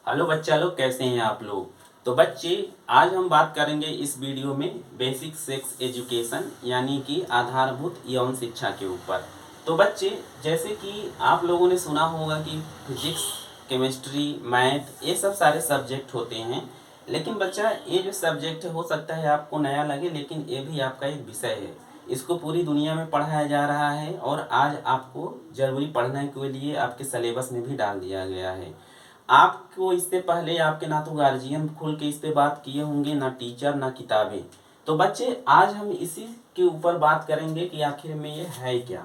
Hello बच्चा लोग, कैसे हैं आप लोग। तो बच्चे, आज हम बात करेंगे इस वीडियो में बेसिक सेक्स एजुकेशन यानी कि आधारभूत यौन शिक्षा के ऊपर। तो बच्चे, जैसे कि आप लोगों ने सुना होगा कि फिजिक्स, केमिस्ट्री, मैथ ये सब सारे सब्जेक्ट होते हैं। लेकिन बच्चा, ये जो सब्जेक्ट हो सकता है आपको नया लगे, लेकिन ये भी आपका एक विषय है। इसको पूरी दुनिया में पढ़ाया जा रहा है और आज आपको ज़रूरी पढ़ने के लिए आपके सिलेबस में भी डाल दिया गया है। आपको इससे पहले आपके ना तो गार्जियन खुल के इस पे बात किए होंगे, ना टीचर, ना किताबें। तो बच्चे, आज हम इसी के ऊपर बात करेंगे कि आखिर में ये है क्या।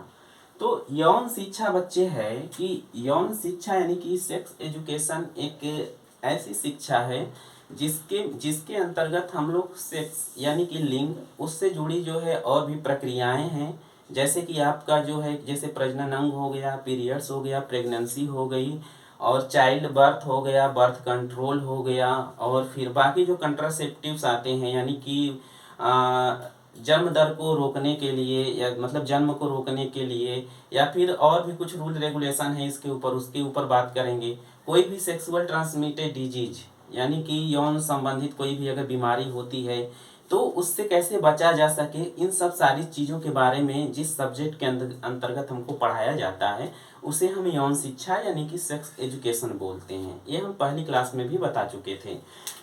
तो यौन शिक्षा बच्चे है कि यौन शिक्षा यानी कि सेक्स एजुकेशन एक ऐसी शिक्षा है जिसके जिसके अंतर्गत हम लोग सेक्स यानी कि लिंग, उससे जुड़ी जो है और भी प्रक्रियाएं हैं। जैसे कि आपका जो है, जैसे प्रजनन अंग हो गया, पीरियड्स हो गया, प्रेगनेंसी हो गई, और चाइल्ड बर्थ हो गया, बर्थ कंट्रोल हो गया, और फिर बाकी जो कंट्रासेप्टिव्स आते हैं यानी कि जन्म दर को रोकने के लिए, या मतलब जन्म को रोकने के लिए, या फिर और भी कुछ रूल रेगुलेशन है इसके ऊपर, उसके ऊपर बात करेंगे। कोई भी सेक्सुअल ट्रांसमिटेड डिजीज यानी कि यौन संबंधित कोई भी अगर बीमारी होती है तो उससे कैसे बचा जा सके, इन सब सारी चीज़ों के बारे में जिस सब्जेक्ट के अंतर्गत हमको पढ़ाया जाता है उसे हम यौन शिक्षा यानी कि सेक्स एजुकेशन बोलते हैं। ये हम पहली क्लास में भी बता चुके थे।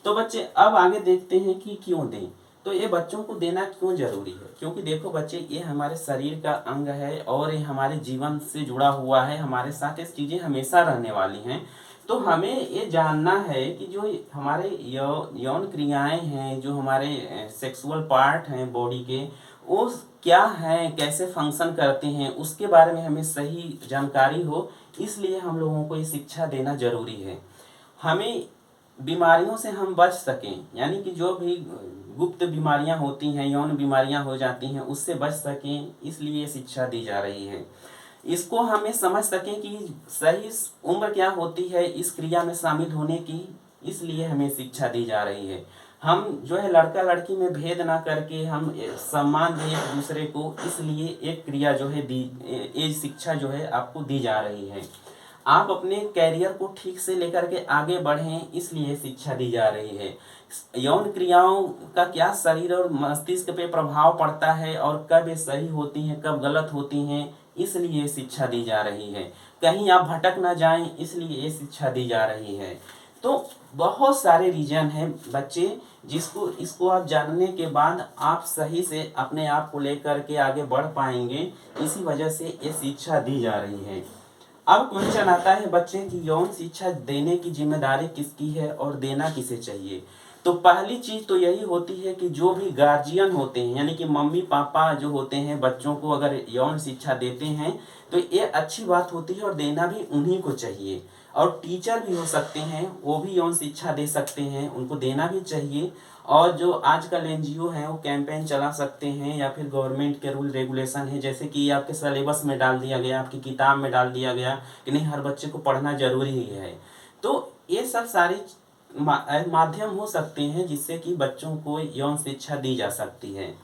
तो बच्चे, अब आगे देखते हैं कि क्यों दें। तो ये बच्चों को देना क्यों जरूरी है, क्योंकि देखो बच्चे, ये हमारे शरीर का अंग है और ये हमारे जीवन से जुड़ा हुआ है, हमारे साथ ये चीज़ें हमेशा रहने वाली हैं। तो हमें ये जानना है कि जो हमारे यौन क्रियाएं हैं, जो हमारे सेक्सुअल पार्ट हैं बॉडी के, वो क्या हैं, कैसे फंक्शन करते हैं, उसके बारे में हमें सही जानकारी हो। इसलिए हम लोगों को ये शिक्षा देना जरूरी है। हमें बीमारियों से हम बच सकें, यानी कि जो भी गुप्त बीमारियां होती हैं, यौन बीमारियां हो जाती हैं, उससे बच सकें, इसलिए ये शिक्षा दी जा रही है। इसको हमें समझ सकें कि सही उम्र क्या होती है इस क्रिया में शामिल होने की, इसलिए हमें शिक्षा दी जा रही है। हम जो है लड़का लड़की में भेद ना करके हम सम्मान दें एक दूसरे को, इसलिए एक क्रिया जो है दी, ये शिक्षा जो है आपको दी जा रही है। आप अपने कैरियर को ठीक से लेकर के आगे बढ़ें, इसलिए शिक्षा दी जा रही है। यौन क्रियाओं का क्या शरीर और मस्तिष्क पे प्रभाव पड़ता है और कब ये सही होती हैं, कब गलत होती हैं, इसलिए शिक्षा दी जा रही है। कहीं आप भटक ना जाएं, इसलिए ये शिक्षा दी जा रही है। तो बहुत सारे रीजन हैं बच्चे, जिसको इसको आप जानने के बाद आप सही से अपने आप को लेकर के आगे बढ़ पाएंगे। इसी वजह से ये शिक्षा दी जा रही है। अब क्वेश्चन आता है बच्चे कि यौन शिक्षा देने की जिम्मेदारी किसकी है और देना किसे चाहिए। तो पहली चीज तो यही होती है कि जो भी गार्जियन होते हैं यानी कि मम्मी पापा जो होते हैं, बच्चों को अगर यौन शिक्षा देते हैं तो ये अच्छी बात होती है और देना भी उन्हीं को चाहिए। और टीचर भी हो सकते हैं, वो भी यौन शिक्षा दे सकते हैं, उनको देना भी चाहिए। और जो आजकल एनजीओ हैं वो कैंपेन चला सकते हैं, या फिर गवर्नमेंट के रूल रेगुलेशन है, जैसे कि आपके सिलेबस में डाल दिया गया, आपकी किताब में डाल दिया गया कि नहीं, हर बच्चे को पढ़ना जरूरी ही है। तो ये सब सारी माध्यम हो सकते हैं जिससे कि बच्चों को यौन शिक्षा दी जा सकती है।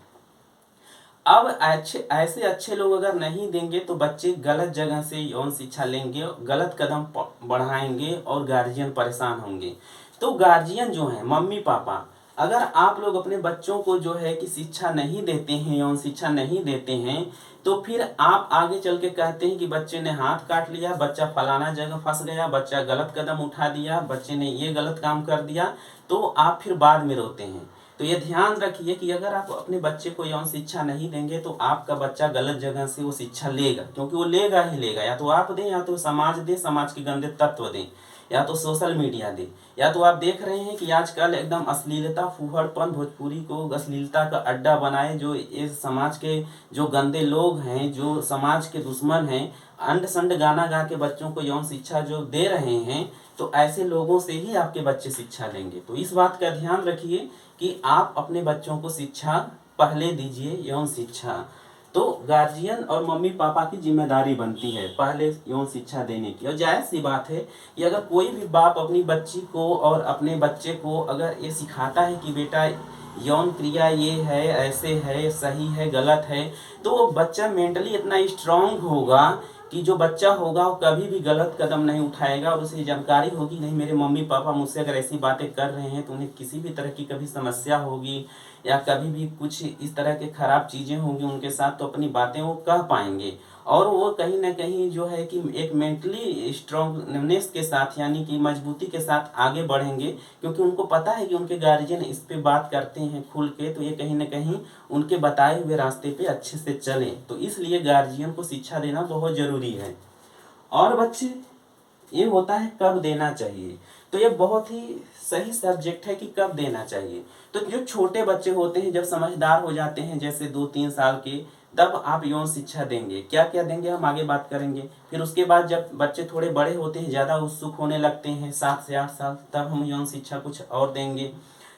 अब ऐसे अच्छे लोग अगर नहीं देंगे तो बच्चे गलत जगह से यौन शिक्षा लेंगे, गलत कदम बढ़ाएंगे और गार्जियन परेशान होंगे। तो गार्जियन जो है, मम्मी पापा, अगर आप लोग अपने बच्चों को जो है कि शिक्षा नहीं देते हैं, यौन शिक्षा नहीं देते हैं, तो फिर आप आगे चल के कहते हैं कि बच्चे ने हाथ काट लिया, बच्चा फलाना जगह फंस गया, बच्चा गलत कदम उठा दिया, बच्चे ने ये गलत काम कर दिया, तो आप फिर बाद में रोते हैं। तो ये ध्यान रखिए कि अगर आप अपने बच्चे को यौन शिक्षा नहीं देंगे तो आपका बच्चा गलत जगह से वो शिक्षा लेगा, क्योंकि वो लेगा ही लेगा। या तो आप दें, या तो समाज दे, समाज के गंदे तत्व दें, या तो सोशल मीडिया दे, या तो आप देख रहे हैं कि आजकल एकदम अश्लीलता, फूहड़पन, भोजपुरी को अश्लीलता का अड्डा बनाए जो इस समाज के जो गंदे लोग हैं, जो समाज के दुश्मन हैं, अंड संड गाना गा के बच्चों को यौन शिक्षा जो दे रहे हैं, तो ऐसे लोगों से ही आपके बच्चे शिक्षा लेंगे। तो इस बात का ध्यान रखिए कि आप अपने बच्चों को शिक्षा पहले दीजिए, यौन शिक्षा। तो गार्जियन और मम्मी पापा की जिम्मेदारी बनती है पहले यौन शिक्षा देने की। और जायज़ सी बात है कि अगर कोई भी बाप अपनी बच्ची को और अपने बच्चे को अगर ये सिखाता है कि बेटा यौन क्रिया ये है, ऐसे है, सही है, गलत है, तो वो बच्चा मेंटली इतना स्ट्रांग होगा कि जो बच्चा होगा वो कभी भी गलत कदम नहीं उठाएगा और उसे जानकारी होगी नहीं मेरे मम्मी पापा मुझसे अगर ऐसी बातें कर रहे हैं तो उन्हें किसी भी तरह की कभी समस्या होगी या कभी भी कुछ इस तरह के खराब चीज़ें होंगी उनके साथ, तो अपनी बातें वो कह पाएंगे और वो कहीं ना कहीं जो है कि एक मेंटली स्ट्रांगनेस के साथ यानी कि मजबूती के साथ आगे बढ़ेंगे, क्योंकि उनको पता है कि उनके गार्जियन इस पे बात करते हैं खुल के, तो ये कहीं ना कहीं उनके बताए हुए रास्ते पे अच्छे से चलें। तो इसलिए गार्जियन को शिक्षा देना बहुत ज़रूरी है। और बच्चे ये होता है कब देना चाहिए, तो ये बहुत ही सही सब्जेक्ट है कि कब देना चाहिए। तो जो छोटे बच्चे होते हैं जब समझदार हो जाते हैं जैसे 2-3 साल के, तब आप यौन शिक्षा देंगे। क्या क्या देंगे हम आगे बात करेंगे। फिर उसके बाद जब बच्चे थोड़े बड़े होते हैं, ज़्यादा उत्सुक होने लगते हैं 7 से 8 साल, तब हम यौन शिक्षा कुछ और देंगे।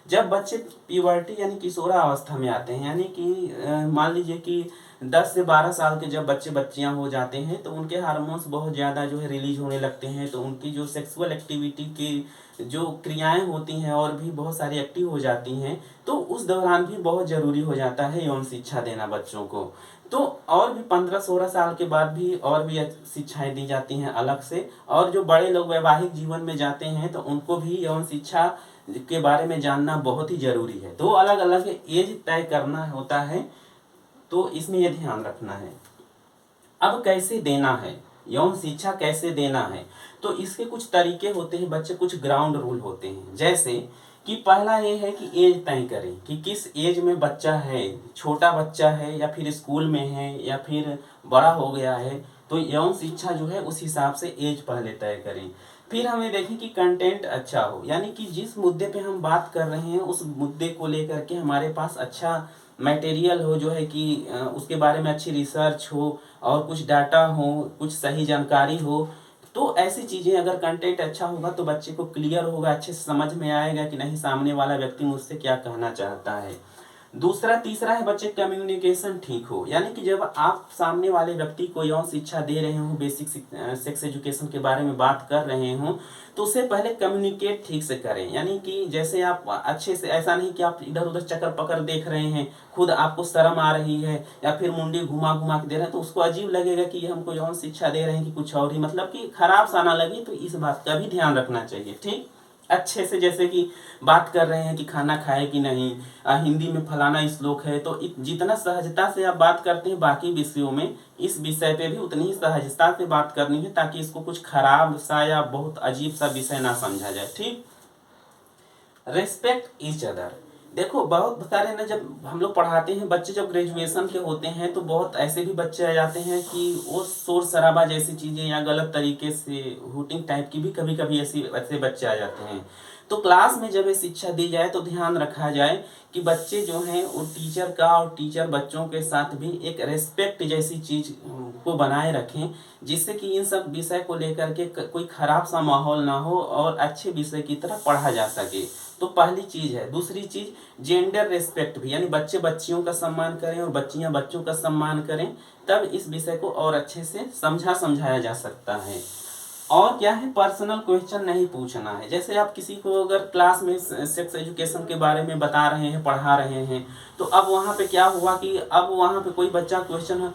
जब बच्चे प्यूबर्टी यानी किशोरावस्था में आते हैं, यानी कि मान लीजिए कि 10 से 12 साल के जब बच्चे बच्चियां हो जाते हैं तो उनके हार्मोन्स बहुत ज़्यादा जो है रिलीज होने लगते हैं, तो उनकी जो सेक्सुअल एक्टिविटी की जो क्रियाएं होती हैं और भी बहुत सारी एक्टिव हो जाती हैं, तो उस दौरान भी बहुत ज़रूरी हो जाता है यौन शिक्षा देना बच्चों को। तो और भी 15-16 साल के बाद भी और भी शिक्षाएं दी जाती हैं अलग से, और जो बड़े लोग वैवाहिक जीवन में जाते हैं तो उनको भी यौन शिक्षा के बारे में जानना बहुत ही ज़रूरी है। तो अलग अलग एज तय करना होता है, तो इसमें यह ध्यान रखना है। अब कैसे देना है यौन शिक्षा, कैसे देना है, तो इसके कुछ तरीके होते हैं बच्चे, कुछ ग्राउंड रूल होते हैं। जैसे कि पहला ये है कि एज तय करें कि किस एज में बच्चा है, छोटा बच्चा है या फिर स्कूल में है या फिर बड़ा हो गया है, तो यौन शिक्षा जो है उस हिसाब से एज पहले तय करें। फिर हमें देखें कि कंटेंट अच्छा हो, यानी कि जिस मुद्दे पे हम बात कर रहे हैं उस मुद्दे को लेकर के हमारे पास अच्छा मटेरियल हो, जो है कि उसके बारे में अच्छी रिसर्च हो और कुछ डाटा हो, कुछ सही जानकारी हो। तो ऐसी चीज़ें अगर कंटेंट अच्छा होगा तो बच्चे को क्लियर होगा, अच्छे से समझ में आएगा कि नहीं सामने वाला व्यक्ति मुझसे क्या कहना चाहता है। दूसरा तीसरा है बच्चे कम्युनिकेशन ठीक हो, यानी कि जब आप सामने वाले व्यक्ति को यौन शिक्षा दे रहे हो, बेसिक सेक्स एजुकेशन के बारे में बात कर रहे हो, तो उससे पहले कम्युनिकेट ठीक से करें। यानी कि जैसे आप अच्छे से, ऐसा नहीं कि आप इधर उधर चक्कर पकड़ देख रहे हैं, खुद आपको शर्म आ रही है या फिर मुंडी घुमा घुमा के दे रहे हैं, तो उसको अजीब लगेगा कि ये हमको यौन शिक्षा दे रहे हैं कि कुछ और ही, मतलब कि खराब सा ना लगे। तो इस बात का भी ध्यान रखना चाहिए। ठीक, अच्छे से जैसे कि बात कर रहे हैं कि खाना खाए कि नहीं, हिंदी में फलाना श्लोक है, तो जितना सहजता से आप बात करते हैं बाकी विषयों में, इस विषय पे भी उतनी ही सहजता से बात करनी है, ताकि इसको कुछ खराब सा या बहुत अजीब सा विषय ना समझा जाए। ठीक, रेस्पेक्ट ईच अदर। देखो बहुत सारे ना, जब हम लोग पढ़ाते हैं बच्चे जब ग्रेजुएशन के होते हैं तो बहुत ऐसे भी बच्चे आ जाते हैं कि वो शोर शराबा जैसी चीज़ें या गलत तरीके से हुटिंग टाइप की भी कभी कभी ऐसे बच्चे आ जाते हैं। तो क्लास में जब ये शिक्षा दी जाए तो ध्यान रखा जाए कि बच्चे जो हैं वो टीचर का और टीचर बच्चों के साथ भी एक रेस्पेक्ट जैसी चीज़ को बनाए रखें, जिससे कि इन सब विषय को लेकर के कोई खराब सा माहौल ना हो और अच्छे विषय की तरह पढ़ा जा सके। तो पहली चीज़ है। दूसरी चीज़ जेंडर रेस्पेक्ट भी, यानी बच्चे बच्चियों का सम्मान करें और बच्चियां बच्चों का सम्मान करें, तब इस विषय को और अच्छे से समझाया जा सकता है। और क्या है, पर्सनल क्वेश्चन नहीं पूछना है। जैसे आप किसी को अगर क्लास में सेक्स एजुकेशन के बारे में बता रहे हैं, पढ़ा रहे हैं, तो अब वहाँ पे क्या हुआ कि अब वहाँ पे कोई बच्चा क्वेश्चन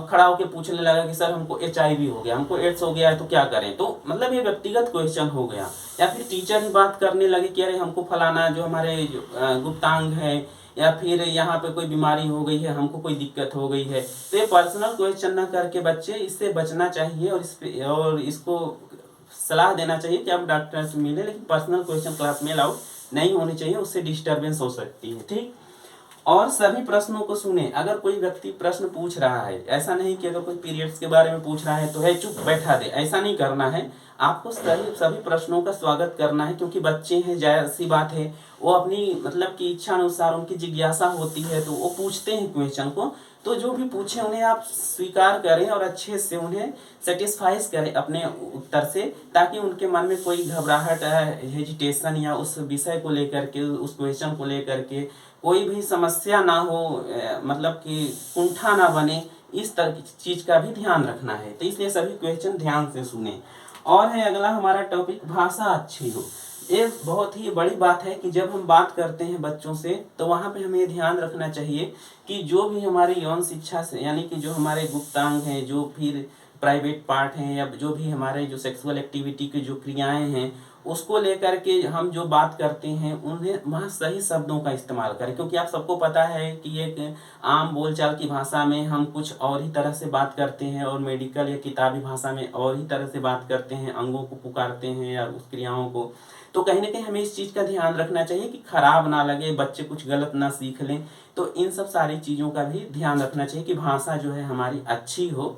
खड़ा होकर पूछने लगा कि सर हमको HIV हो गया, हमको एड्स हो गया है, तो क्या करें। तो मतलब ये व्यक्तिगत क्वेश्चन हो गया। या फिर टीचर ही बात करने लगे कि अरे हमको फलाना जो हमारे गुप्तांग है या फिर यहाँ पे कोई बीमारी हो गई है, हमको कोई दिक्कत हो गई है। तो ये पर्सनल क्वेश्चन ना करके बच्चे इससे बचना चाहिए और इसको सलाह देना चाहिए कि आप डॉक्टर से मिले, लेकिन पर्सनल क्वेश्चन क्लास में अलाउड नहीं होनी चाहिए, उससे डिस्टर्बेंस हो सकती है। ठीक, और सभी प्रश्नों को सुने। अगर कोई व्यक्ति प्रश्न पूछ रहा है, ऐसा नहीं कि अगर कोई पीरियड्स के बारे में पूछ रहा है तो है चुप बैठा दे, ऐसा नहीं करना है। आपको सभी प्रश्नों का स्वागत करना है, क्योंकि बच्चे हैं, जाहिर सी बात है वो अपनी मतलब की इच्छा अनुसार, उनकी जिज्ञासा होती है तो वो पूछते हैं क्वेश्चन को। तो जो भी पूछे उन्हें आप स्वीकार करें और अच्छे से उन्हें सेटिस्फाइज करें अपने उत्तर से, ताकि उनके मन में कोई घबराहट, हेजिटेशन या उस विषय को लेकर के, उस क्वेश्चन को लेकर के कोई भी समस्या ना हो, मतलब कि कुंठा ना बने। इस तरह की चीज़ का भी ध्यान रखना है। तो इसलिए सभी क्वेश्चन ध्यान से सुने। और है अगला हमारा टॉपिक, भाषा अच्छी हो। ये बहुत ही बड़ी बात है कि जब हम बात करते हैं बच्चों से तो वहाँ पे हमें ध्यान रखना चाहिए कि जो भी हमारी यौन शिक्षा से, यानी कि जो हमारे गुप्तांग हैं, जो फिर प्राइवेट पार्ट हैं या जो भी हमारे जो सेक्सुअल एक्टिविटी की जो क्रियाएं हैं उसको लेकर के हम जो बात करते हैं उन्हें वहाँ सही शब्दों का इस्तेमाल करें, क्योंकि आप सबको पता है कि एक आम बोलचाल की भाषा में हम कुछ और ही तरह से बात करते हैं और मेडिकल या किताबी भाषा में और ही तरह से बात करते हैं, अंगों को पुकारते हैं या उस क्रियाओं को। तो कहीं ना कहीं हमें इस चीज़ का ध्यान रखना चाहिए कि खराब ना लगे, बच्चे कुछ गलत ना सीख लें। तो इन सब सारी चीज़ों का भी ध्यान रखना चाहिए कि भाषा जो है हमारी अच्छी हो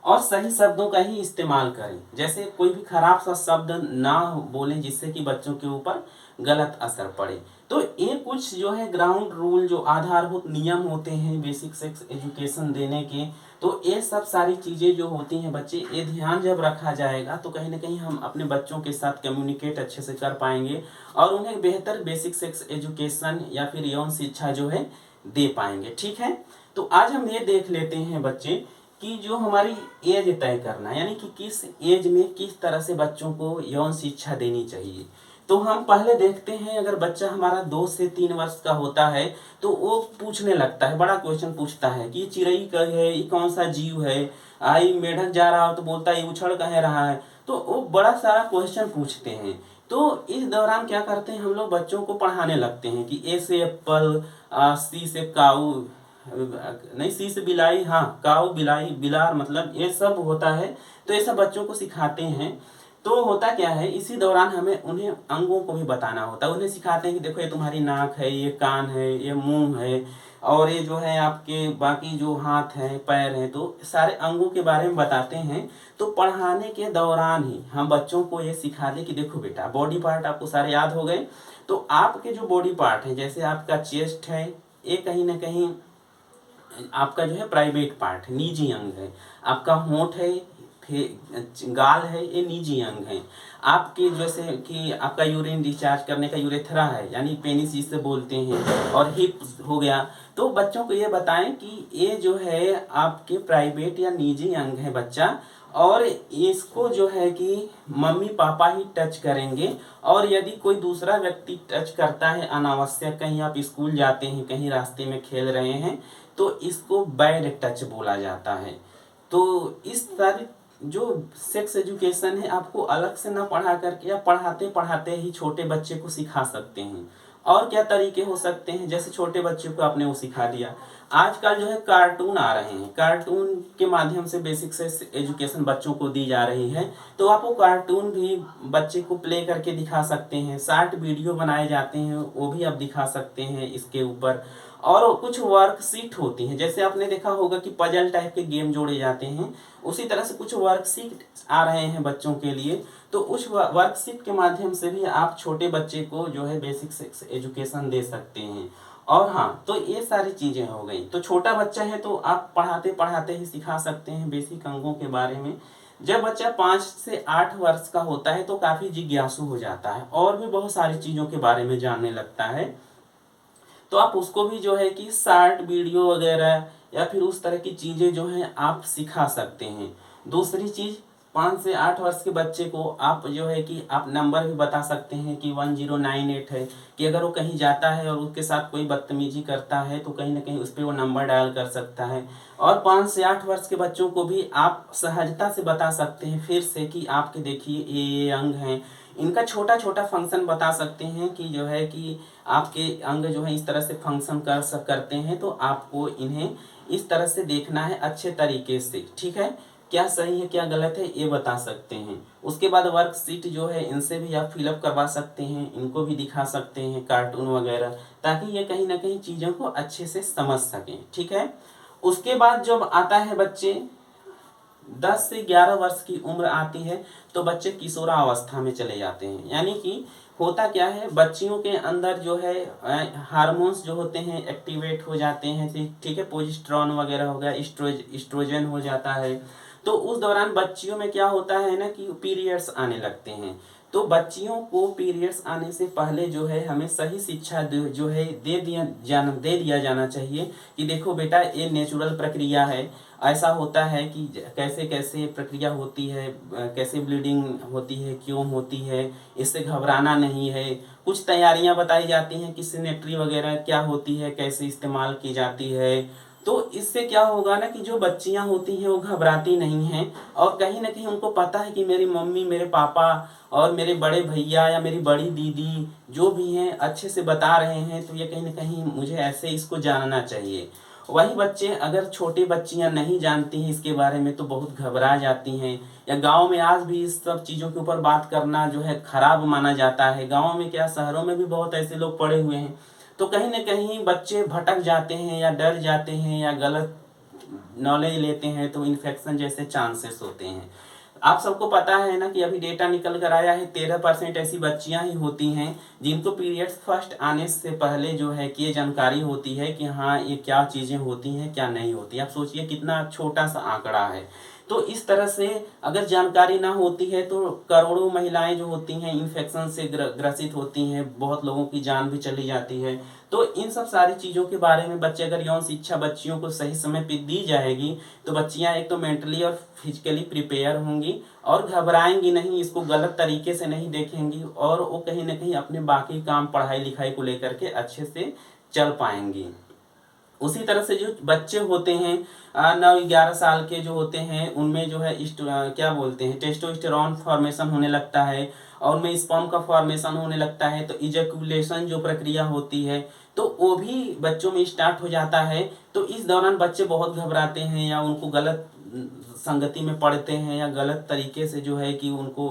और सही शब्दों का ही इस्तेमाल करें। जैसे कोई भी खराब सा शब्द ना बोलें जिससे कि बच्चों के ऊपर गलत असर पड़े। तो ये कुछ जो है ग्राउंड रूल जो आधारभूत नियम होते हैं बेसिक सेक्स एजुकेशन देने के। तो ये सब सारी चीज़ें जो होती हैं बच्चे, ये ध्यान जब रखा जाएगा तो कहीं ना कहीं हम अपने बच्चों के साथ कम्युनिकेट अच्छे से कर पाएंगे और उन्हें बेहतर बेसिक सेक्स एजुकेशन या फिर यौन शिक्षा जो है दे पाएंगे। ठीक है, तो आज हम ये देख लेते हैं बच्चे कि जो हमारी एज तय करना, यानी कि किस एज में किस तरह से बच्चों को यौन शिक्षा देनी चाहिए। तो हम पहले देखते हैं, अगर बच्चा हमारा 2 से 3 वर्ष का होता है तो वो पूछने लगता है, बड़ा क्वेश्चन पूछता है कि ये चिड़ई का है, ये कौन सा जीव है, आई मेढक जा रहा हो तो बोलता है ये उछड़ कह रहा है। तो वो बड़ा सारा क्वेश्चन पूछते हैं। तो इस दौरान क्या करते हैं हम लोग, बच्चों को पढ़ाने लगते हैं कि ए से एप्पल, सी से काऊ, नहीं सी से बिलाई, हाँ काऊ बिलाई बिलार, मतलब ये सब होता है। तो ये सब बच्चों को सिखाते हैं। तो होता क्या है, इसी दौरान हमें उन्हें अंगों को भी बताना होता है। उन्हें सिखाते हैं कि देखो ये तुम्हारी नाक है, ये कान है, ये मुंह है और ये जो है आपके बाकी जो हाथ हैं पैर हैं, तो सारे अंगों के बारे में बताते हैं। तो पढ़ाने के दौरान ही हम बच्चों को ये सिखा दें कि देखो बेटा, बॉडी पार्ट आपको सारे याद हो गए। तो आपके जो बॉडी पार्ट हैं, जैसे आपका चेस्ट है, ये कहीं ना कहीं आपका जो है प्राइवेट पार्ट, निजी अंग है। आपका होंठ है, गाल है, ये निजी अंग है। आपके जैसे कि आपका यूरिन डिस्चार्ज करने का यूरेथ्रा है, यानी पेनिस जिसे बोलते हैं, और हिप हो गया। तो बच्चों को ये बताएं कि ये जो है आपके प्राइवेट या निजी अंग है बच्चा, और इसको जो है कि मम्मी पापा ही टच करेंगे। और यदि कोई दूसरा व्यक्ति टच करता है अनावश्यक, कहीं आप स्कूल जाते हैं, कहीं रास्ते में खेल रहे हैं, तो इसको बैड टच बोला जाता है। तो इस सारी जो सेक्स एजुकेशन है आपको अलग से ना पढ़ा करके या पढ़ाते पढ़ाते ही छोटे बच्चे को सिखा सकते हैं। और क्या तरीके हो सकते हैं, जैसे छोटे बच्चे को आपने वो सिखा दिया। आजकल जो है कार्टून आ रहे हैं, कार्टून के माध्यम से बेसिक सेक्स एजुकेशन बच्चों को दी जा रही है। तो आप वो कार्टून भी बच्चे को प्ले करके दिखा सकते हैं। शॉर्ट वीडियो बनाए जाते हैं, वो भी आप दिखा सकते हैं इसके ऊपर। और कुछ वर्कशीट होती हैं, जैसे आपने देखा होगा कि पजल टाइप के गेम जोड़े जाते हैं, उसी तरह से कुछ वर्कशीट आ रहे हैं बच्चों के लिए। तो उस वर्कशीट के माध्यम से भी आप छोटे बच्चे को जो है बेसिक सेक्स एजुकेशन दे सकते हैं। और हाँ, तो ये सारी चीज़ें हो गई। तो छोटा बच्चा है तो आप पढ़ाते पढ़ाते ही सिखा सकते हैं बेसिक अंगों के बारे में। जब बच्चा 5 से 8 वर्ष का होता है तो काफ़ी जिज्ञासु हो जाता है और भी बहुत सारी चीज़ों के बारे में जानने लगता है। तो आप उसको भी जो है कि शॉर्ट वीडियो वगैरह या फिर उस तरह की चीज़ें जो हैं आप सिखा सकते हैं। दूसरी चीज़, 5 से 8 वर्ष के बच्चे को आप जो है कि आप नंबर भी बता सकते हैं कि 1098 है, कि अगर वो कहीं जाता है और उसके साथ कोई बदतमीजी करता है तो कहीं ना कहीं उस पर वो नंबर डायल कर सकता है। और 5 से 8 वर्ष के बच्चों को भी आप सहजता से बता सकते हैं फिर से कि आपके देखिए ये अंग हैं, इनका छोटा छोटा फंक्शन बता सकते हैं कि जो है कि आपके अंग जो है इस तरह से फंक्शन करते हैं, तो आपको इन्हें इस तरह से देखना है अच्छे तरीके से। ठीक है, क्या सही है क्या गलत है ये बता सकते हैं। उसके बाद वर्कशीट जो है इनसे भी आप फिलअप करवा सकते हैं, इनको भी दिखा सकते हैं कार्टून वगैरह, ताकि ये कहीं ना कहीं चीज़ों को अच्छे से समझ सकें। ठीक है, उसके बाद जब आता है बच्चे 10 से 11 वर्ष की उम्र आती है तो बच्चे किशोरावस्था में चले जाते हैं। यानी कि होता क्या है, बच्चियों के अंदर जो है हार्मोन्स जो होते हैं एक्टिवेट हो जाते हैं। ठीक है, प्रोजेस्टेरॉन वगैरह हो गया, एस्ट्रोजन हो जाता है। तो उस दौरान बच्चियों में क्या होता है ना कि पीरियड्स आने लगते हैं। तो बच्चियों को पीरियड्स आने से पहले जो है हमें सही शिक्षा जो है दे दिया जाना चाहिए कि देखो बेटा ये नेचुरल प्रक्रिया है, ऐसा होता है कि कैसे कैसे प्रक्रिया होती है, कैसे ब्लीडिंग होती है, क्यों होती है, इससे घबराना नहीं है। कुछ तैयारियां बताई जाती हैं कि सैनिटरी वगैरह क्या होती है, कैसे इस्तेमाल की जाती है, तो इससे क्या होगा ना कि जो बच्चियां होती हैं वो घबराती नहीं हैं और कहीं ना कहीं उनको पता है कि मेरी मम्मी, मेरे पापा और मेरे बड़े भैया या मेरी बड़ी दीदी जो भी हैं अच्छे से बता रहे हैं, तो ये कहीं ना कहीं मुझे ऐसे इसको जानना चाहिए। वही बच्चे, अगर छोटी बच्चियां नहीं जानती हैं इसके बारे में तो बहुत घबरा जाती हैं, या गांव में आज भी इस सब चीज़ों के ऊपर बात करना जो है खराब माना जाता है। गांव में क्या, शहरों में भी बहुत ऐसे लोग पड़े हुए हैं, तो कहीं ना कहीं बच्चे भटक जाते हैं या डर जाते हैं या गलत नॉलेज लेते हैं, तो इन्फेक्शन जैसे चांसेस होते हैं। आप सबको पता है ना कि अभी डेटा निकल कर आया है 13% ऐसी बच्चियां ही होती हैं जिनको पीरियड्स फर्स्ट आने से पहले जो है कि ये जानकारी होती है कि हाँ ये क्या चीज़ें होती हैं क्या नहीं होती। आप सोचिए कितना छोटा सा आंकड़ा है। तो इस तरह से अगर जानकारी ना होती है तो करोड़ों महिलाएं जो होती हैं इन्फेक्शन से ग्रसित होती हैं, बहुत लोगों की जान भी चली जाती है। तो इन सब सारी चीज़ों के बारे में बच्चे, अगर यौन शिक्षा बच्चियों को सही समय पर दी जाएगी तो बच्चियां एक तो मेंटली और फिजिकली प्रिपेयर होंगी और घबराएंगी नहीं, इसको गलत तरीके से नहीं देखेंगी और वो कहीं ना कहीं अपने बाकी काम पढ़ाई लिखाई को लेकर के अच्छे से चल पाएंगी। उसी तरह से जो बच्चे होते हैं 9-11 साल के जो होते हैं उनमें जो है क्या बोलते हैं, टेस्टोस्टेरोन फॉर्मेशन होने लगता है और उनमें स्पर्म का फॉर्मेशन होने लगता है। तो इजैकुलेशन जो प्रक्रिया होती है तो वो भी बच्चों में स्टार्ट हो जाता है। तो इस दौरान बच्चे बहुत घबराते हैं या उनको गलत संगति में पढ़ते हैं या गलत तरीके से जो है कि उनको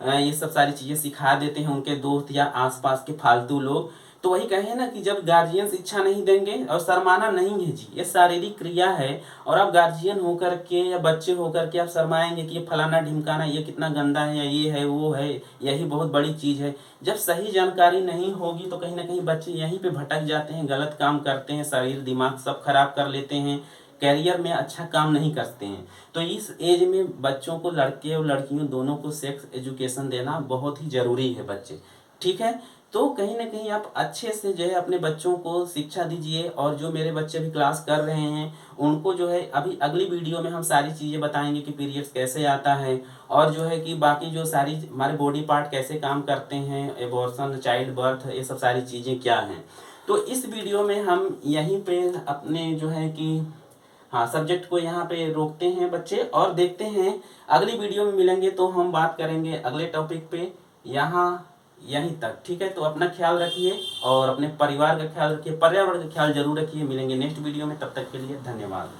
ये सब सारी चीज़ें सिखा देते हैं उनके दोस्त या आसपास के फालतू लोग। तो वही कहे ना कि जब गार्जियन शिक्षा नहीं देंगे, और शर्माना नहीं है जी, ये शारीरिक क्रिया है और आप गार्जियन होकर के या बच्चे होकर के आप शर्माएंगे कि ये फलाना ढिमकाना, ये कितना गंदा है या ये है वो है, यही बहुत बड़ी चीज़ है। जब सही जानकारी नहीं होगी तो कहीं ना कहीं बच्चे यहीं पे भटक जाते हैं, गलत काम करते हैं, शरीर दिमाग सब खराब कर लेते हैं, कैरियर में अच्छा काम नहीं करते हैं। तो इस एज में बच्चों को, लड़के और लड़कियों दोनों को सेक्स एजुकेशन देना बहुत ही ज़रूरी है बच्चे, ठीक है। तो कहीं ना कहीं आप अच्छे से जो है अपने बच्चों को शिक्षा दीजिए। और जो मेरे बच्चे भी क्लास कर रहे हैं उनको जो है अभी अगली वीडियो में हम सारी चीज़ें बताएंगे कि पीरियड्स कैसे आता है और जो है कि बाकी जो सारी हमारे बॉडी पार्ट कैसे काम करते हैं, एबॉर्शन, चाइल्ड बर्थ, ये सब सारी चीज़ें क्या हैं। तो इस वीडियो में हम यहीं पे अपने जो है कि हाँ सब्जेक्ट को यहाँ पे रोकते हैं बच्चे, और देखते हैं अगली वीडियो में मिलेंगे तो हम बात करेंगे अगले टॉपिक पे। यहाँ यहीं तक, ठीक है। तो अपना ख्याल रखिए और अपने परिवार का ख्याल रखिए, पर्यावरण का ख्याल जरूर रखिए। मिलेंगे नेक्स्ट वीडियो में, तब तक के लिए धन्यवाद।